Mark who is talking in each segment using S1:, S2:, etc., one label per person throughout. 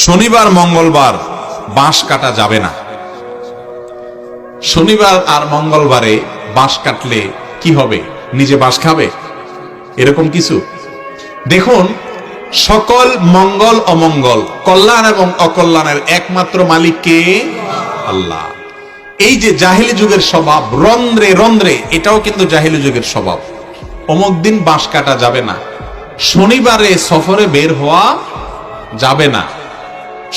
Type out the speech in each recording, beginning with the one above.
S1: শনিবার মঙ্গলবার বাঁশ কাটা যাবে না। শনিবার আর মঙ্গলবারে বাঁশ কাটলে কি হবে? নিজে বাঁশ খাবে? এরকম কিছু দেখুন, সকল মঙ্গল অমঙ্গল, কল্যাণ এবং অকল্যাণের একমাত্র মালিক কে? আল্লাহ। এই যে জাহিলি যুগের স্বভাব, রন্ধ্রে রন্ধ্রে, এটাও কিন্তু জাহিলি যুগের স্বভাব। অমুক দিন বাঁশ কাটা যাবে না, শনিবারে সফরে বের হওয়া যাবে না,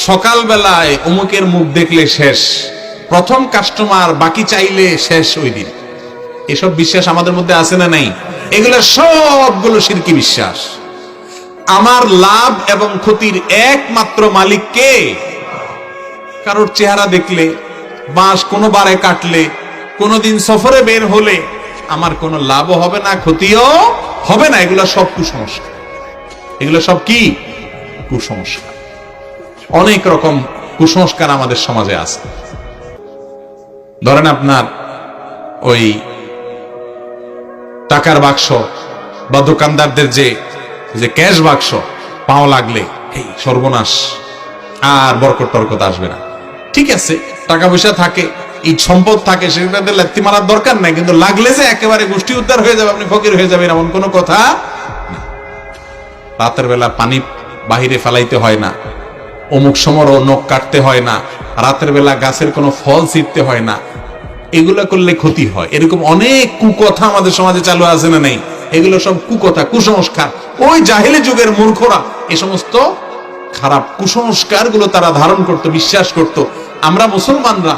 S1: সকালবেলায় অমুকের মুখ দেখলে শেষ, প্রথম কাস্টমার বাকি চাইলে শেষ ওই দিন। এসব বিশ্বাস আমাদের মধ্যে আছে না নাই? এগুলো সবগুলো শিরকি বিশ্বাস। আমার লাভ এবং ক্ষতির একমাত্র মালিক কে? কারোর চেহারা দেখলে, বাঁশ কোনো বারে কাটলে, কোনোদিন সফরে বের হলে আমার কোনো লাভও হবে না, ক্ষতিও হবে না। এগুলো সব কুসংস্কার। এগুলো সব কি? কুসংস্কার। অনেক রকম কুসংস্কার আমাদের সমাজে আছে। ধরেন আপনার ওই টাকার বাক্স বা দোকানদারদের যে ক্যাশ বাক্স, পাও লাগলে এই সর্বনাশ, আর বরকত টরকত আসবে না। ঠিক আছে, টাকা পয়সা থাকে, এই সম্পদ থাকে, সেটাতে লাত্তি মারার দরকার নাই, কিন্তু লাগলে যে একেবারে গোষ্ঠী উদ্ধার হয়ে যাবে, আপনি ফকির হয়ে যাবেন, এমন কোনো কথা না। রাতের বেলা পানি বাহিরে ফেলাইতে হয় না, অমুক সময় নখ কাটতে হয় না, রাতের বেলা গাছের কোনো ফল ছিঁড়তে হয় না, এগুলা করলে ক্ষতি হয়। এরকম অনেক কুকথা আমাদের সমাজে চালু আছে না নেই? এগুলো সব কুকথা, কুসংস্কার। ওই জাহেলি যুগের মূর্খরা এই সমস্ত খারাপ কুসংস্কার গুলো তারা ধারণ করত, বিশ্বাস করত। আমরা মুসলমানরা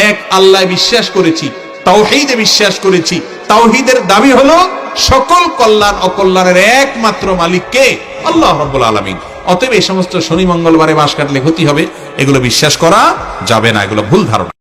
S1: এক আল্লাহ বিশ্বাস করেছি, তাওহীদে বিশ্বাস করেছি। তাওহীদের দাবি হলো সকল কল্যাণ অকল্যাণের একমাত্র মালিক কে? আল্লাহ রাব্বুল আলামিন। অতএব এই সমস্ত শনি মঙ্গলবারে বাঁশ কাটলে ক্ষতি হবে, এগুলো বিশ্বাস করা যাবে না, এগুলো ভুল ধারণা।